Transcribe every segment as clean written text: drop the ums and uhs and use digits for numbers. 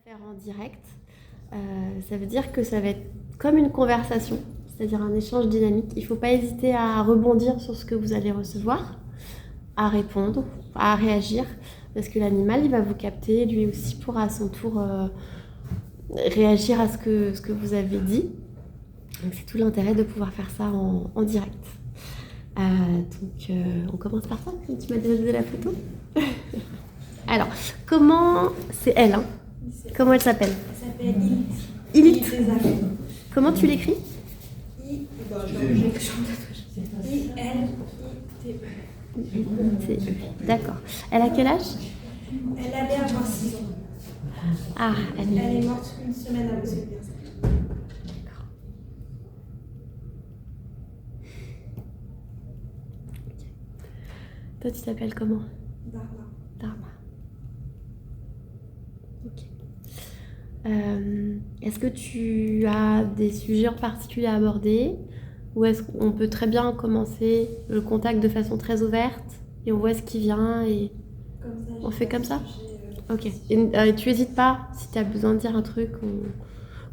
Faire en direct, ça veut dire que ça va être comme une conversation, c'est-à-dire un échange dynamique. Il ne faut pas hésiter à rebondir sur ce que vous allez recevoir, à répondre, à réagir, parce que l'animal, il va vous capter, lui aussi pourra à son tour réagir à ce que vous avez dit. Donc c'est tout l'intérêt de pouvoir faire ça en direct. On commence par ça, comme tu m'as déjà donné la photo. Alors, comment... C'est elle, hein? Comment elle s'appelle? Elle s'appelle Ilit. Ilit. Comment tu l'écris? I-L-I-T-E. D'accord. Elle a quel âge? Elle allait avoir 6 ans. Ah, elle est morte une semaine avant son anniversaire. D'accord. Toi, tu t'appelles comment? Dharma. Dharma. Ok. Est-ce que tu as des sujets en particulier à aborder? Ou est-ce qu'on peut très bien commencer le contact de façon très ouverte et on voit ce qui vient et Comme ça, on fait comme ça? Ok. Et, Et tu hésites pas si tu as besoin de dire un truc.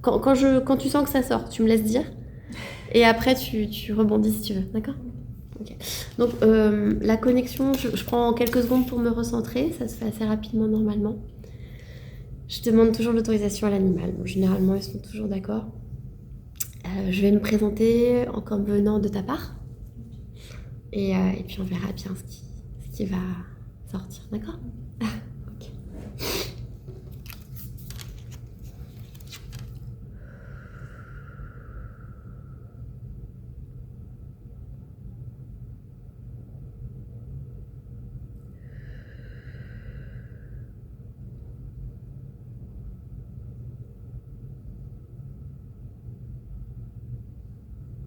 Quand tu sens que ça sort, tu me laisses dire. Et après, tu rebondis si tu veux. D'accord? Ok. Donc, la connexion, je prends quelques secondes pour me recentrer. Ça se fait assez rapidement normalement. Je demande toujours l'autorisation à l'animal. Bon, généralement, ils sont toujours d'accord. Je vais me présenter comme venant de ta part. Et puis, on verra bien ce qui va sortir. D'accord? Ok.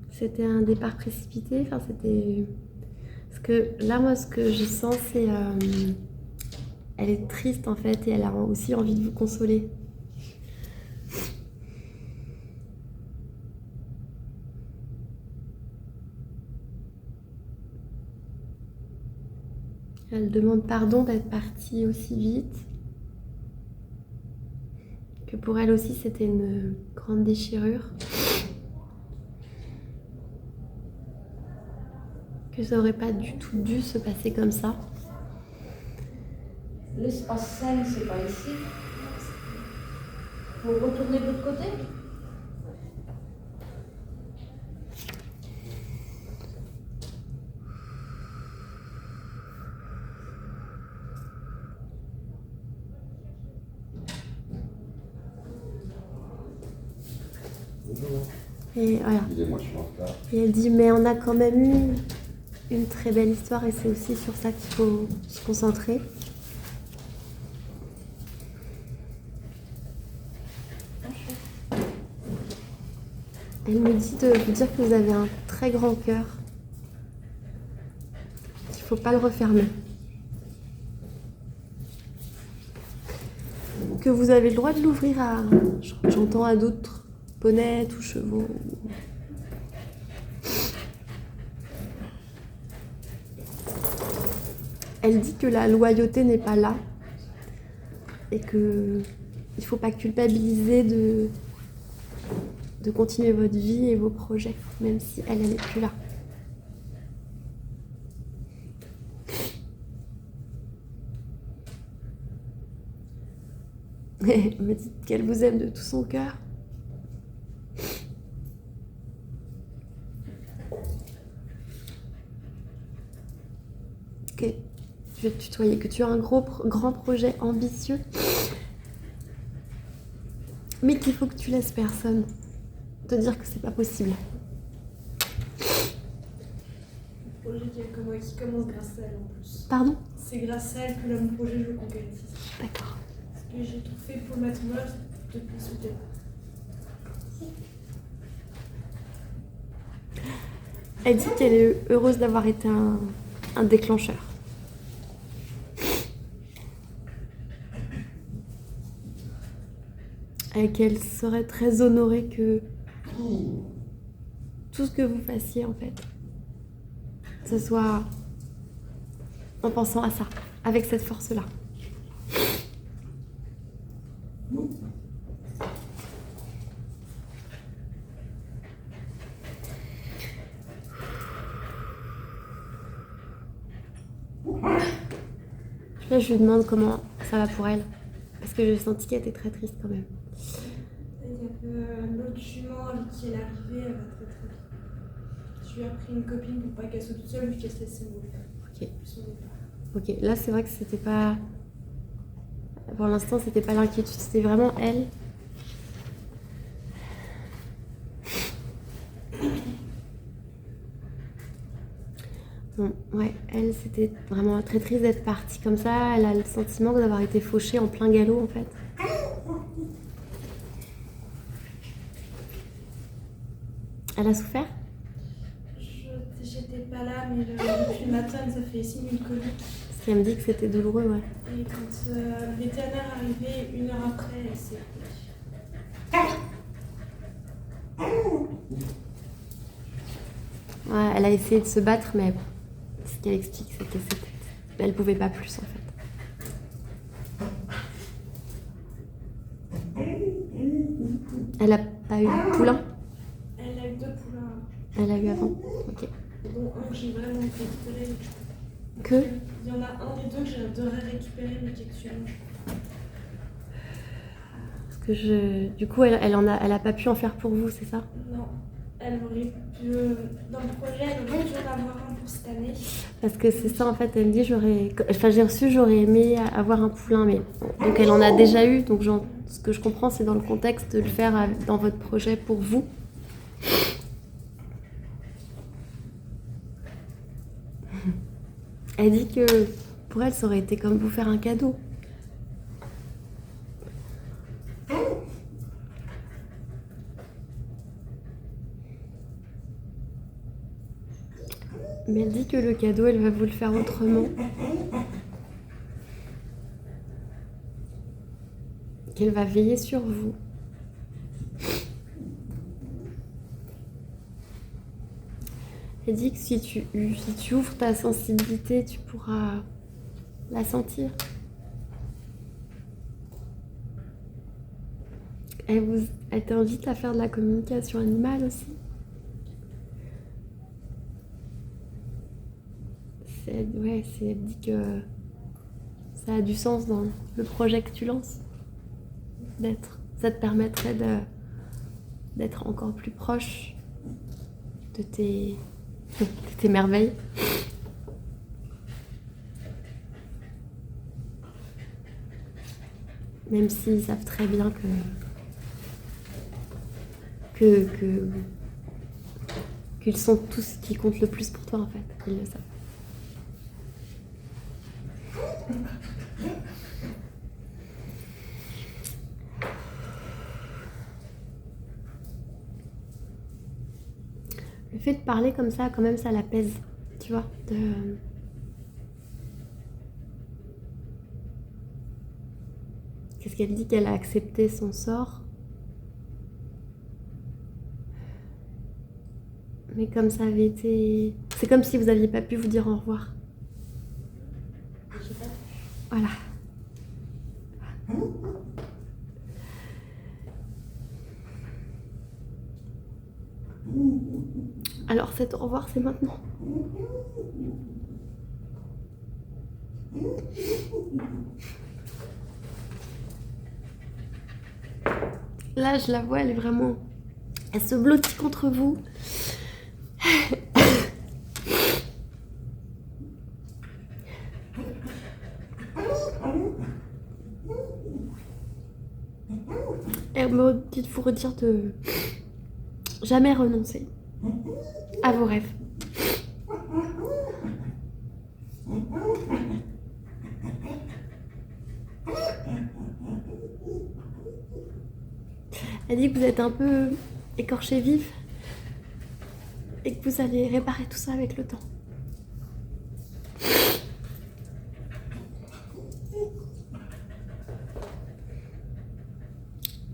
C'était un départ précipité. Enfin, c'était... Parce que là, moi, ce que je sens, c'est... Elle est triste, en fait, et elle a aussi envie de vous consoler. Elle demande pardon d'être partie aussi vite. Que pour elle aussi, c'était une grande déchirure. Que ça aurait pas du tout dû se passer comme ça. L'espace sain, c'est pas ici. Faut retourner de l'autre côté. Et voilà. Excusez-moi, je suis en retard. Et elle dit, mais on a quand même eu une très belle histoire et c'est aussi sur ça qu'il faut se concentrer. Elle me dit de vous dire que vous avez un très grand cœur. Il ne faut pas le refermer. Que vous avez le droit de l'ouvrir à... J'entends à d'autres ponnettes ou chevaux. Elle dit que la loyauté n'est pas là et que il ne faut pas culpabiliser de continuer votre vie et vos projets, même si elle n'est plus là. Elle me dit qu'elle vous aime de tout son cœur. Ok, je vais te tutoyer, que tu as un grand projet ambitieux, mais qu'il faut que tu laisses personne te dire que c'est pas possible. Le projet qui commence grâce à elle en plus. Pardon? C'est grâce à elle que mon projet je le concrétise. D'accord. Parce que j'ai tout fait pour le mettre en œuvre depuis ce départ. Elle dit qu'elle est heureuse d'avoir été un déclencheur. Et qu'elle serait très honorée que tout ce que vous fassiez, en fait, ce soit en pensant à ça, avec cette force-là. Là, je lui demande comment ça va pour elle. Parce que j'ai senti qu'elle était très triste quand même. Il y avait l'autre jument avec qui elle est arrivée, elle va très très bien. Je lui ai pris une copine pour pas qu'elle soit toute seule, vu qu'elle se laissait mourir. Ok. Son départ. Ok, là c'est vrai que c'était pas. Pour l'instant, c'était pas l'inquiétude, c'était vraiment elle. Bon, ouais, elle, c'était vraiment très triste d'être partie comme ça. Elle a le sentiment d'avoir été fauchée en plein galop en fait. Elle a souffert? J'étais pas là, mais depuis le matin, ça fait signe une colique. Parce qu'elle me dit que c'était douloureux, ouais. Et quand le vétérinaire est arrivé, 1 heure après, elle s'est Ouais, elle a essayé de se battre, mais ce qu'elle explique, c'est que elle pouvait pas plus en fait. Elle a pas eu de poulain? Elle a eu 2 poulains, Elle a eu avant. Ok. dont un que j'ai vraiment récupéré. Que? Il y en a un des 2 que j'adorerais récupérer, mais qui est actuellement. Parce que du coup, elle a pas pu en faire pour vous, c'est ça? Non, elle aurait pu. Dans le projet, elle aurait dû en avoir un pour cette année. Parce que c'est ça en fait, elle me dit j'aurais aimé avoir un poulain, mais bon, donc elle en a déjà eu, donc ce que je comprends c'est dans le contexte de le faire dans votre projet pour vous. Elle dit que pour elle ça aurait été comme vous faire un cadeau. Mais elle dit que le cadeau, elle va vous le faire autrement. Qu'elle va veiller sur vous. Elle dit que si tu ouvres ta sensibilité, tu pourras la sentir. Elle t'invite à faire de la communication animale aussi. Elle dit que ça a du sens dans le projet que tu lances. Ça te permettrait d'être encore plus proche de tes merveilles. Même s'ils savent très bien qu'ils sont tous ce qui compte le plus pour toi en fait. Ils le savent. Le fait de parler comme ça, quand même, ça l'apaise, tu vois. Qu'est-ce qu'elle dit? Qu'elle a accepté son sort. Mais comme ça avait été... C'est comme si vous n'aviez pas pu vous dire au revoir. Voilà. Alors cet au revoir, c'est maintenant. Là, je la vois, elle est vraiment... Elle se blottit contre vous. Elle me dit de vous redire de jamais renoncer à vos rêves. Elle dit que vous êtes un peu écorché vif et que vous allez réparer tout ça avec le temps.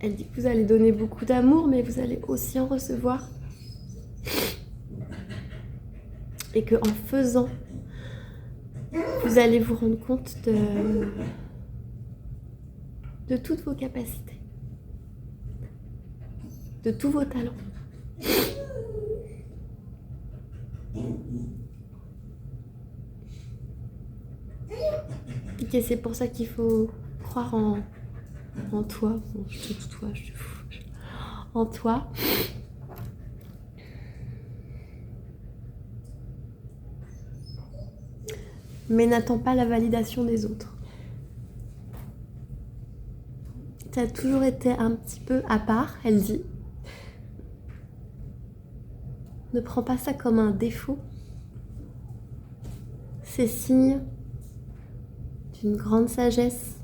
Elle dit que vous allez donner beaucoup d'amour, mais vous allez aussi en recevoir. Et qu'en faisant, vous allez vous rendre compte de toutes vos capacités, de tous vos talents. dit que c'est pour ça qu'il faut croire en toi. Bon, je te tutoie, je te fous. En toi. Mais n'attends pas la validation des autres. Tu as toujours été un petit peu à part, elle dit. Ne prends pas ça comme un défaut. C'est signe d'une grande sagesse,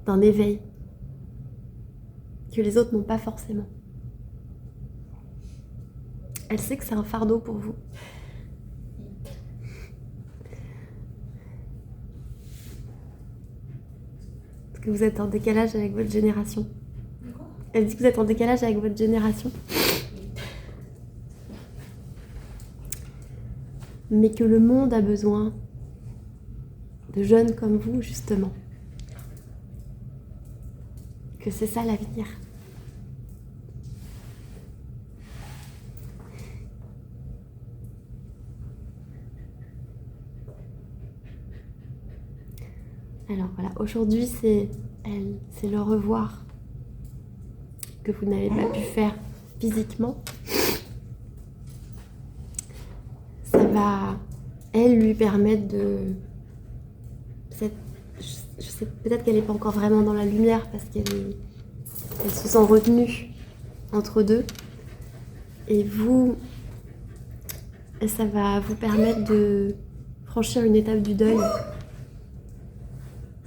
d'un éveil que les autres n'ont pas forcément. Elle sait que c'est un fardeau pour vous. Parce que vous êtes en décalage avec votre génération. Elle dit que vous êtes en décalage avec votre génération. Mais que le monde a besoin de jeunes comme vous, justement. Que c'est ça l'avenir. Alors voilà, aujourd'hui c'est le revoir que vous n'avez pas pu faire physiquement. Ça va, elle, lui permettre de... je sais peut-être qu'elle n'est pas encore vraiment dans la lumière parce elle se sent retenue entre deux. Et vous, ça va vous permettre de franchir une étape du deuil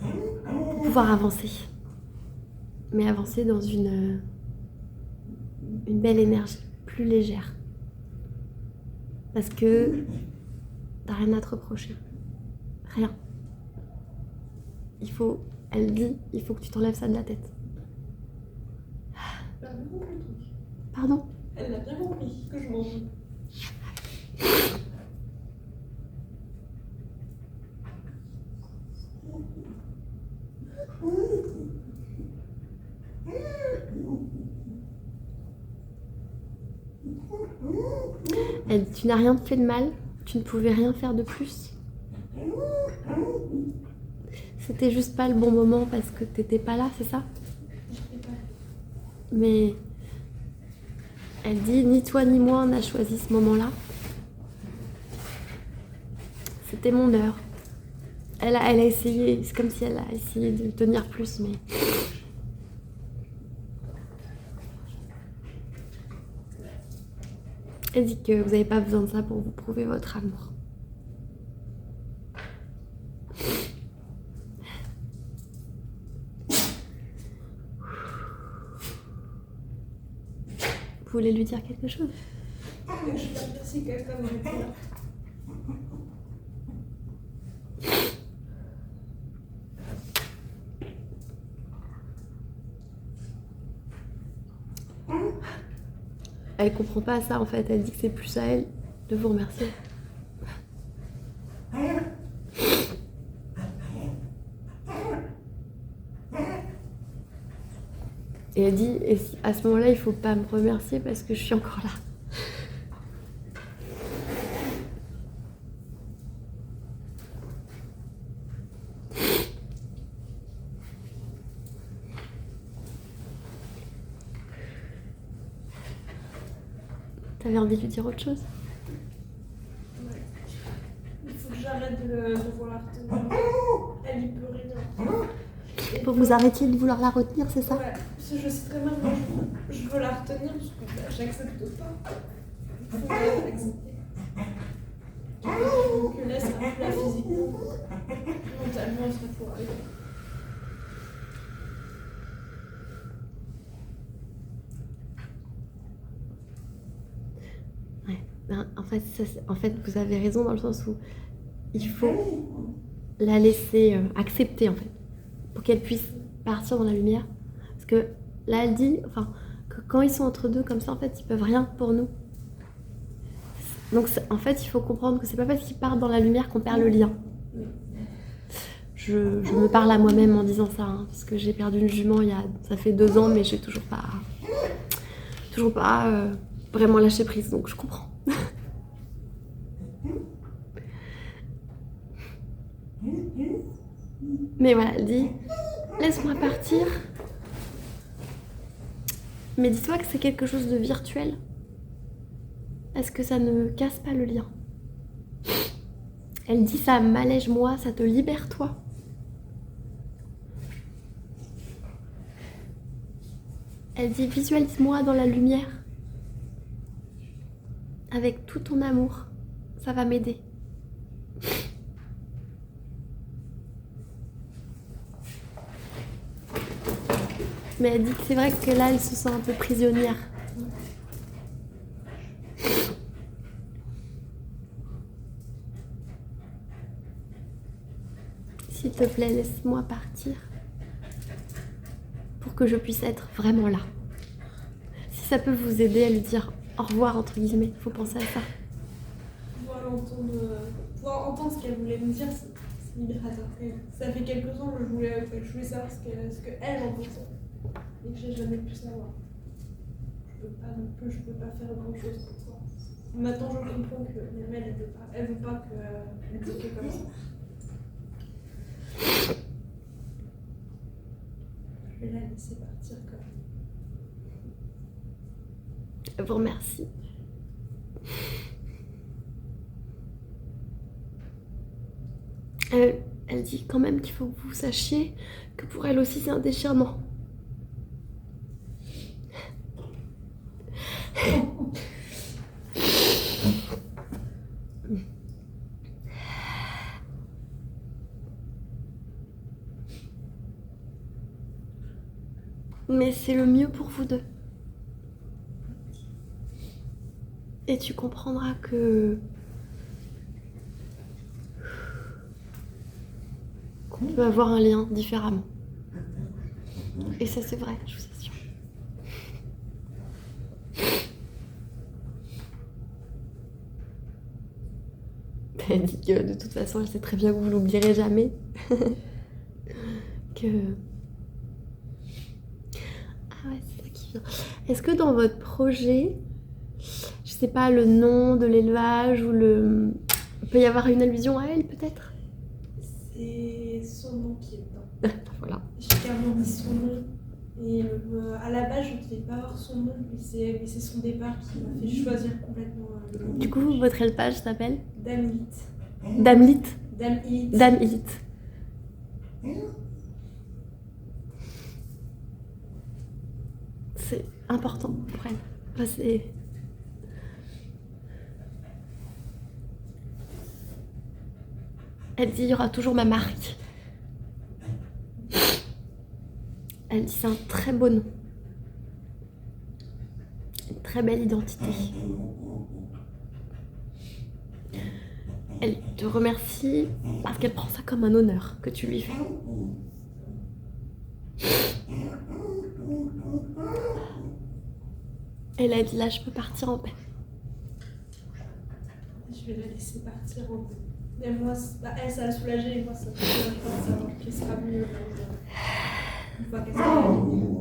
pour pouvoir avancer. Mais avancer dans une belle énergie, plus légère. Parce que t'as rien à te reprocher. Rien. Elle dit, il faut que tu t'enlèves ça de la tête. Elle a bien compris le truc. Pardon ? Elle a bien compris que je m'en fous. Elle dit, tu n'as rien fait de mal, tu ne pouvais rien faire de plus. C'était juste pas le bon moment parce que t'étais pas là, c'est ça ? Mais elle dit, ni toi ni moi on a choisi ce moment-là. C'était mon heure. Elle a essayé, c'est comme si elle a essayé de tenir plus, mais... Elle dit que vous n'avez pas besoin de ça pour vous prouver votre amour. Vous voulez lui dire quelque chose ? Je vais remercier quelqu'un dans les là. Elle comprend pas ça en fait, elle dit que c'est plus à elle de vous remercier. Et elle dit, à ce moment-là, il faut pas me remercier parce que je suis encore là. T'avais envie de lui dire autre chose ? Ouais. Il faut que j'arrête de vouloir la retenir. Elle y peut rien. Pour que vous arrêtiez de vouloir la retenir, c'est ça ? Ouais, parce que je sais très bien que je veux la retenir parce que bah, j'accepte pas. Il faut que j'arrête d'accepter. Que là, ça va plus la physiquement. Mentalement, ça faut arriver. Ouais. Ben, en fait, vous avez raison dans le sens où il faut la laisser accepter en fait, pour qu'elle puisse partir dans la lumière. Parce que là, elle dit, que quand ils sont entre deux comme ça, en fait, ils peuvent rien pour nous. Donc en fait, il faut comprendre que c'est pas parce qu'ils partent dans la lumière qu'on perd le lien. Je me parle à moi-même en disant ça, hein, parce que j'ai perdu une jument ça fait 2 ans, mais j'ai toujours pas vraiment lâché prise, donc je comprends. Mais voilà, elle dit laisse-moi partir. Mais dis-toi que c'est quelque chose de virtuel. Est-ce que ça ne casse pas le lien? Elle dit ça m'allège moi, ça te libère toi. Elle dit visualise-moi dans la lumière. Avec tout ton amour, ça va m'aider. Mais elle dit que c'est vrai que là, elle se sent un peu prisonnière. S'il te plaît, laisse-moi partir. Pour que je puisse être vraiment là. Si ça peut vous aider à lui dire au revoir, entre guillemets, faut penser à ça. Pouvoir entendre ce qu'elle voulait me dire, c'est libérateur. Ça fait quelques ans que je voulais savoir ce qu'elle en pensait. Et que j'ai jamais pu savoir. Je peux pas faire grand chose pour ça. Maintenant je comprends que même elle veut pas que elle bloque comme ça. Je vais la laisser partir quand même. Je vous remercie. Elle dit quand même qu'il faut que vous sachiez que pour elle aussi c'est un déchirement. Mais c'est le mieux pour vous deux. Et tu comprendras que qu'on peut avoir un lien différemment. Et ça c'est vrai, je vous assure. Elle dit que de toute façon elle sait très bien que vous l'oublierez jamais. Que... Ah ouais, c'est ça qui vient. Est-ce que dans votre projet, je sais pas, le nom de l'élevage ou le... Il peut y avoir une allusion à elle peut-être? C'est son nom qui est dedans. Voilà. J'ai carrément mis son nom. Et à la base, je ne devais pas avoir son nom, mais c'est son départ qui m'a fait choisir complètement le nom. Du coup, votre élevage s'appelle Damlit. Damlit. Damlit. Damlit. C'est important pour elle. Enfin, c'est... Elle dit il y aura toujours ma marque. Elle dit c'est un très beau nom. Une très belle identité. Elle te remercie parce qu'elle prend ça comme un honneur que tu lui fais. Elle a dit là je peux partir en paix. Je vais la laisser partir en paix. Et moi, elle, ça a soulagé, et moi, ça me soulage pas de savoir qu'elle sera mieux une fois qu'elle sera alignée.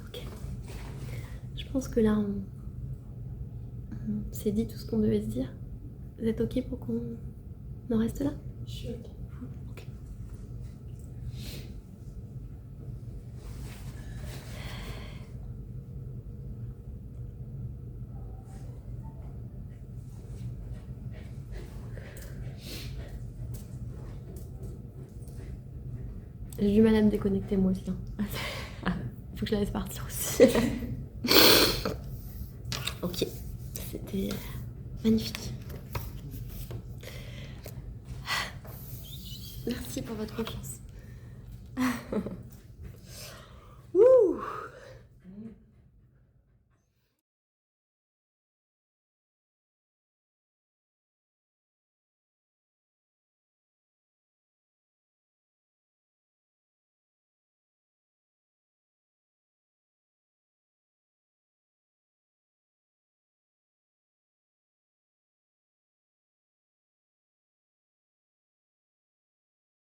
Ok. Je pense que là, on s'est dit tout ce qu'on devait se dire. Vous êtes ok pour qu'on en reste là? Je suis ok. Ok. J'ai du mal à me déconnecter moi aussi. Faut que je la laisse partir aussi. Ok, c'était magnifique. Merci pour votre confiance.